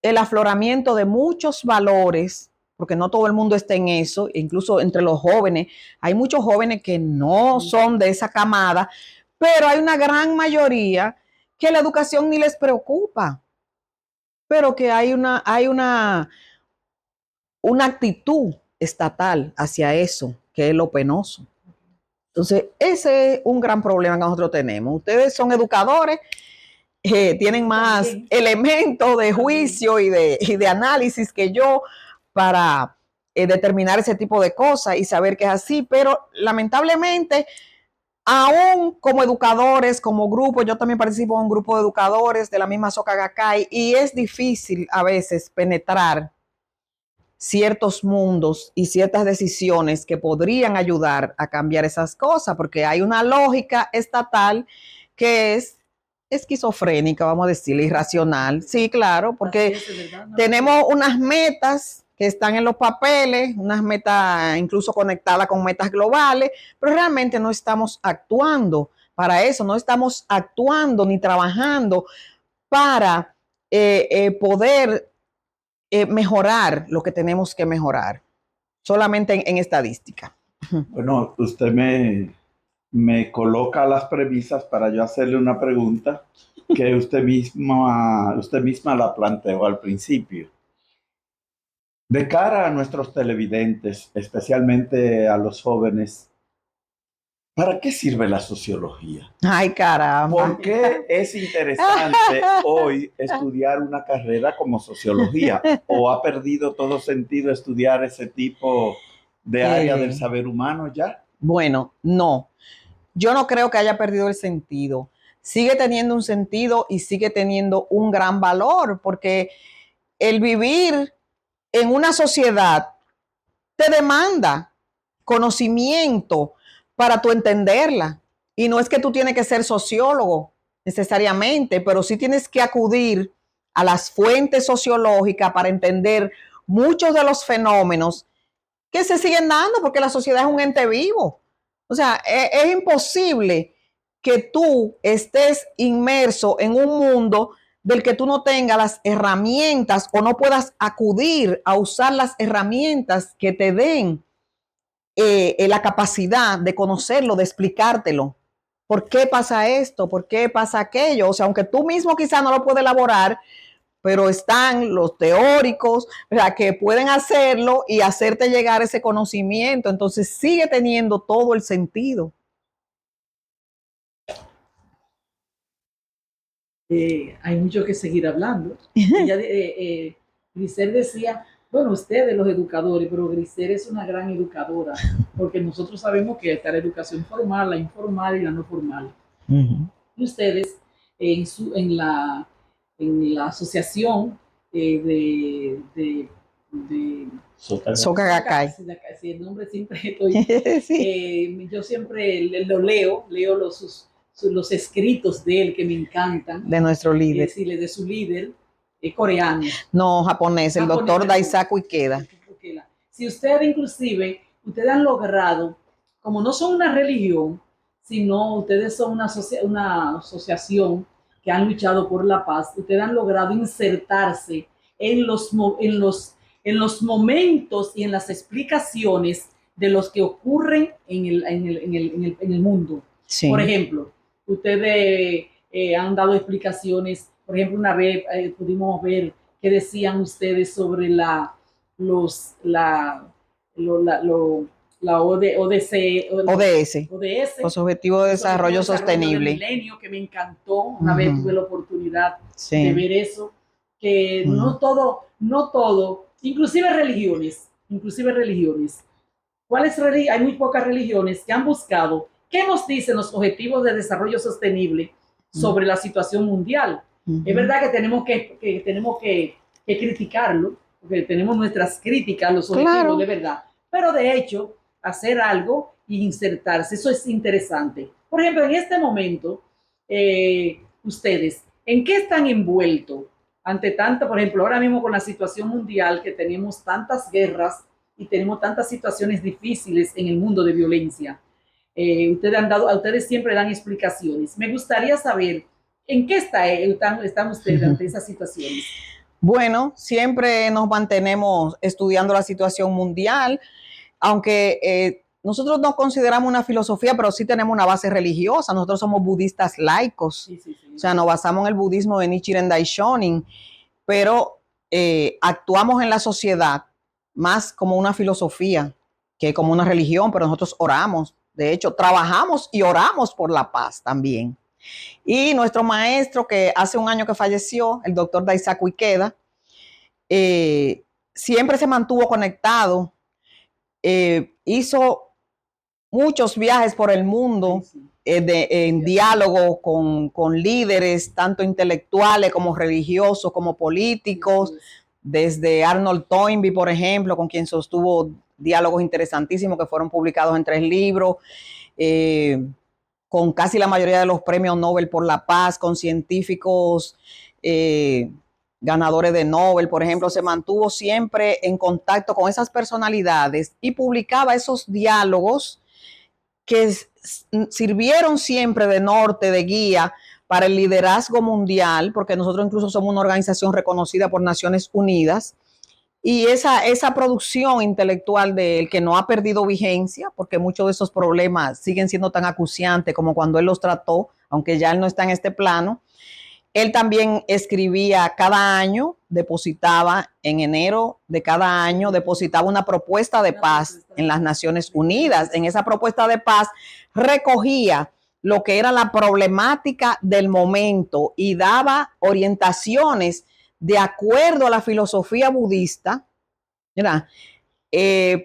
el afloramiento de muchos valores, porque no todo el mundo está en eso, incluso entre los jóvenes, hay muchos jóvenes que no son de esa camada, pero hay una gran mayoría que la educación ni les preocupa, pero que una actitud estatal hacia eso, que es lo penoso. Entonces, ese es un gran problema que nosotros tenemos. Ustedes son educadores, tienen más elementos de juicio y de análisis que yo para determinar ese tipo de cosas y saber que es así, pero lamentablemente, aún como educadores, como grupo, yo también participo en un grupo de educadores de la misma Soka Gakkai y es difícil a veces penetrar ciertos mundos y ciertas decisiones que podrían ayudar a cambiar esas cosas, porque hay una lógica estatal que es esquizofrénica, vamos a decirle, irracional. Sí, claro, porque tenemos unas metas que están en los papeles, unas metas incluso conectadas con metas globales, pero realmente no estamos actuando para eso, no estamos actuando ni trabajando para poder mejorar lo que tenemos que mejorar, solamente en estadística. Bueno, usted me coloca las premisas para yo hacerle una pregunta que usted misma la planteó al principio. De cara a nuestros televidentes, especialmente a los jóvenes, ¿para qué sirve la sociología? Ay, caramba. ¿Por qué es interesante hoy estudiar una carrera como sociología? ¿O ha perdido todo sentido estudiar ese tipo de área del saber humano ya? Bueno, no. Yo no creo que haya perdido el sentido. Sigue teniendo un sentido y sigue teniendo un gran valor, porque el vivir en una sociedad te demanda conocimiento para tú entenderla. Y no es que tú tienes que ser sociólogo necesariamente, pero sí tienes que acudir a las fuentes sociológicas para entender muchos de los fenómenos que se siguen dando, porque la sociedad es un ente vivo. O sea, es imposible que tú estés inmerso en un mundo del que tú no tengas las herramientas o no puedas acudir a usar las herramientas que te den la capacidad de conocerlo, de explicártelo. ¿Por qué pasa esto? ¿Por qué pasa aquello? O sea, aunque tú mismo quizás no lo puedes elaborar, pero están los teóricos, o sea, que pueden hacerlo y hacerte llegar ese conocimiento. Entonces sigue teniendo todo el sentido. Hay mucho que seguir hablando. Grisel decía, bueno, ustedes los educadores, pero Grisel es una gran educadora, porque nosotros sabemos que está la educación formal, la informal y la no formal. Y ustedes en la asociación de Soka Gakkai. Si el nombre siempre estoy, sí. Yo siempre lo leo los escritos de él que me encantan. De nuestro líder. De su líder coreano. No, japonés, el doctor Daisaku Ikeda. Si ustedes inclusive, ustedes han logrado, como no son una religión, sino ustedes son una asociación que han luchado por la paz, ustedes han logrado insertarse en los momentos y en las explicaciones de los que ocurren en el mundo. Sí. Por ejemplo, ustedes han dado explicaciones, por ejemplo, una vez pudimos ver qué decían ustedes sobre la ODS, los Objetivos de Desarrollo Sostenible. Del milenio, que me encantó, una vez tuve la oportunidad de ver eso, que no todo, inclusive religiones, hay muy pocas religiones que han buscado qué nos dicen los Objetivos de Desarrollo Sostenible sobre la situación mundial. Es verdad que tenemos que criticarlo, porque tenemos nuestras críticas a los objetivos, de verdad, pero de hecho hacer algo e insertarse, eso es interesante. Por ejemplo, en este momento, ustedes, ¿en qué están envueltos ante tanto, por ejemplo, ahora mismo con la situación mundial, que tenemos tantas guerras y tenemos tantas situaciones difíciles en el mundo de violencia? Ustedes siempre dan explicaciones. Me gustaría saber ¿En qué están ustedes ante esas situaciones? Bueno, siempre nos mantenemos estudiando la situación mundial, aunque nosotros no consideramos una filosofía, pero sí tenemos una base religiosa. Nosotros somos budistas laicos, Sí, sí, sí. o sea, nos basamos en el budismo de Nichiren Daishonin, pero actuamos en la sociedad más como una filosofía que como una religión, pero nosotros oramos. De hecho, trabajamos y oramos por la paz también. Y nuestro maestro, que hace un año que falleció, el doctor Daisaku Ikeda, siempre se mantuvo conectado, hizo muchos viajes por el mundo, en diálogo con líderes, tanto intelectuales como religiosos, como políticos, desde Arnold Toynbee, por ejemplo, con quien sostuvo diálogos interesantísimos que fueron publicados en 3 libros, con casi la mayoría de los premios Nobel por la paz, con científicos ganadores de Nobel, por ejemplo, se mantuvo siempre en contacto con esas personalidades y publicaba esos diálogos que sirvieron siempre de norte, de guía para el liderazgo mundial, porque nosotros incluso somos una organización reconocida por Naciones Unidas, y esa producción intelectual de él, que no ha perdido vigencia, porque muchos de esos problemas siguen siendo tan acuciantes como cuando él los trató, aunque ya él no está en este plano. Él también escribía cada año, depositaba en enero de cada año, depositaba una propuesta de paz en las Naciones Unidas. En esa propuesta de paz recogía lo que era la problemática del momento y daba orientaciones de acuerdo a la filosofía budista, ¿verdad?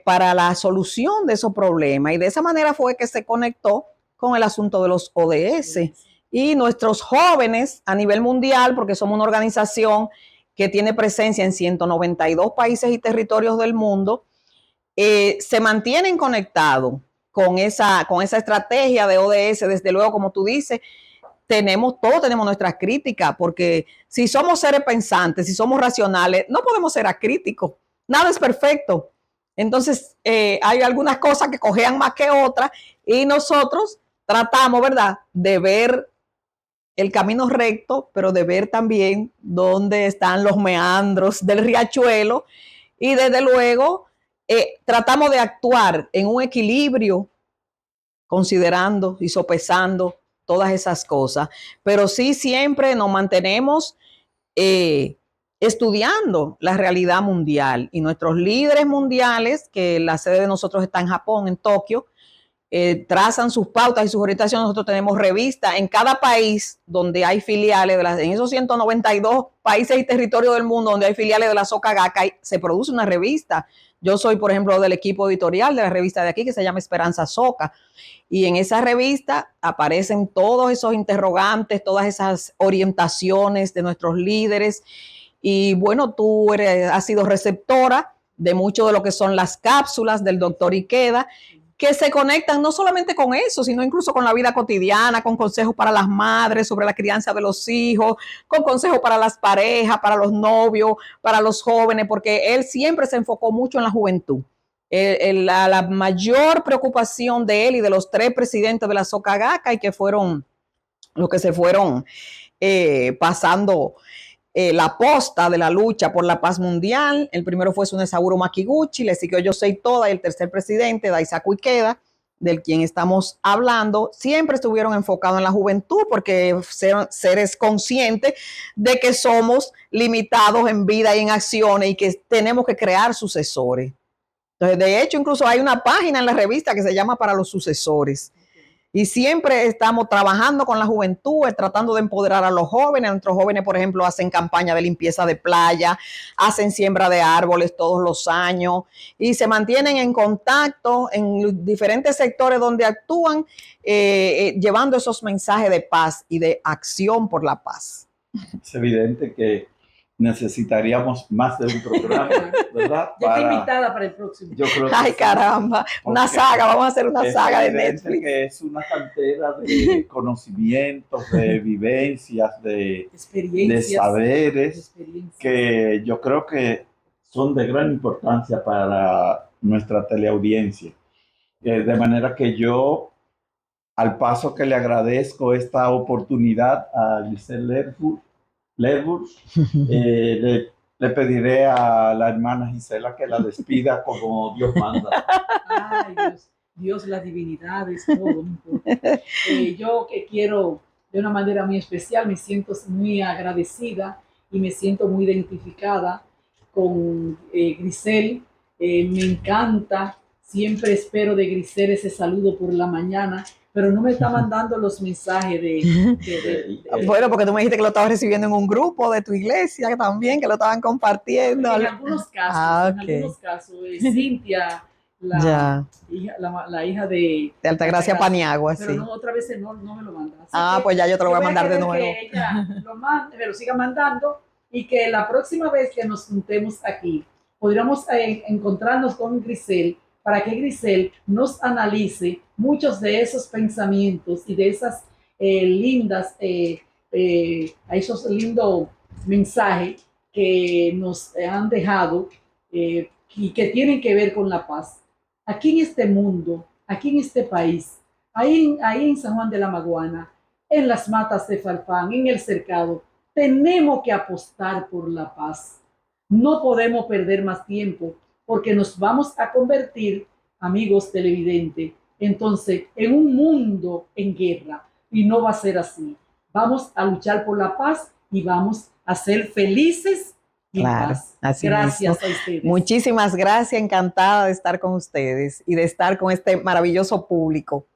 Para la solución de esos problemas. Y de esa manera fue que se conectó con el asunto de los ODS. Y nuestros jóvenes a nivel mundial, porque somos una organización que tiene presencia en 192 países y territorios del mundo, se mantienen conectados con esa estrategia de ODS. Desde luego, como tú dices, todos tenemos nuestras críticas, porque si somos seres pensantes, si somos racionales, no podemos ser acríticos. Nada es perfecto. Entonces, hay algunas cosas que cojean más que otras y nosotros tratamos, ¿verdad?, de ver el camino recto, pero de ver también dónde están los meandros del riachuelo y desde luego tratamos de actuar en un equilibrio considerando y sopesando todas esas cosas, pero sí siempre nos mantenemos estudiando la realidad mundial y nuestros líderes mundiales, que la sede de nosotros está en Japón, en Tokio, trazan sus pautas y sus orientaciones. Nosotros tenemos revistas en cada país donde hay filiales, en esos 192 países y territorios del mundo donde hay filiales de la Soka Gakkai, se produce una revista. Yo soy, por ejemplo, del equipo editorial de la revista de aquí que se llama Esperanza Soka. Y en esa revista aparecen todos esos interrogantes, todas esas orientaciones de nuestros líderes. Y bueno, tú has sido receptora de mucho de lo que son las cápsulas del doctor Ikeda, que se conectan no solamente con eso, sino incluso con la vida cotidiana, con consejos para las madres sobre la crianza de los hijos, con consejos para las parejas, para los novios, para los jóvenes, porque él siempre se enfocó mucho en la juventud. La mayor preocupación de él y de los 3 presidentes de la Soka Gakkai, que fueron los que se fueron pasando la posta de la lucha por la paz mundial. El primero fue Tsunesaburo Makiguchi, le siguió Yosei Toda y el tercer presidente, Daisaku Ikeda, del quien estamos hablando, siempre estuvieron enfocados en la juventud porque son seres conscientes de que somos limitados en vida y en acciones y que tenemos que crear sucesores. Entonces, de hecho, incluso hay una página en la revista que se llama Para los Sucesores. Y siempre estamos trabajando con la juventud, tratando de empoderar a los jóvenes. Nuestros jóvenes, por ejemplo, hacen campaña de limpieza de playa, hacen siembra de árboles todos los años y se mantienen en contacto en diferentes sectores donde actúan, llevando esos mensajes de paz y de acción por la paz. Es evidente que necesitaríamos más de un programa, ¿verdad? Ya está invitada para el próximo. Yo creo que Ay, caramba, una saga, vamos a hacer una saga de Netflix. Que es una cantera de conocimientos, de vivencias, de saberes, que yo creo que son de gran importancia para nuestra teleaudiencia. De manera que yo al paso que le agradezco esta oportunidad a Giselle Lerburg, le pediré a la hermana Gisela que la despida como Dios manda. Ay, Dios, la divinidad es todo. No importa. Yo que quiero de una manera muy especial, me siento muy agradecida y me siento muy identificada con Grisel. Me encanta, siempre espero de Grisel ese saludo por la mañana, pero no me está mandando los mensajes Bueno, porque tú me dijiste que lo estabas recibiendo en un grupo de tu iglesia también, que lo estaban compartiendo. En algunos casos, en algunos casos, Cintia, Ya. la hija de De Altagracia Paniagua, pero sí. no, otra vez no me lo manda. Así Pues ya yo te lo voy a mandar de nuevo. Que ella me lo siga mandando y que la próxima vez que nos juntemos aquí, podríamos encontrarnos con Grisel para que Grisel nos analice muchos de esos pensamientos y de esas esos lindos mensajes que nos han dejado y que tienen que ver con la paz. Aquí en este mundo, aquí en este país, ahí en San Juan de la Maguana, en las matas de Farfán, en el cercado, tenemos que apostar por la paz. No podemos perder más tiempo porque nos vamos a convertir, amigos televidentes, entonces en un mundo en guerra y no va a ser así. Vamos a luchar por la paz y vamos a ser felices y en paz. Gracias a ustedes. Muchísimas gracias, encantada de estar con ustedes y de estar con este maravilloso público.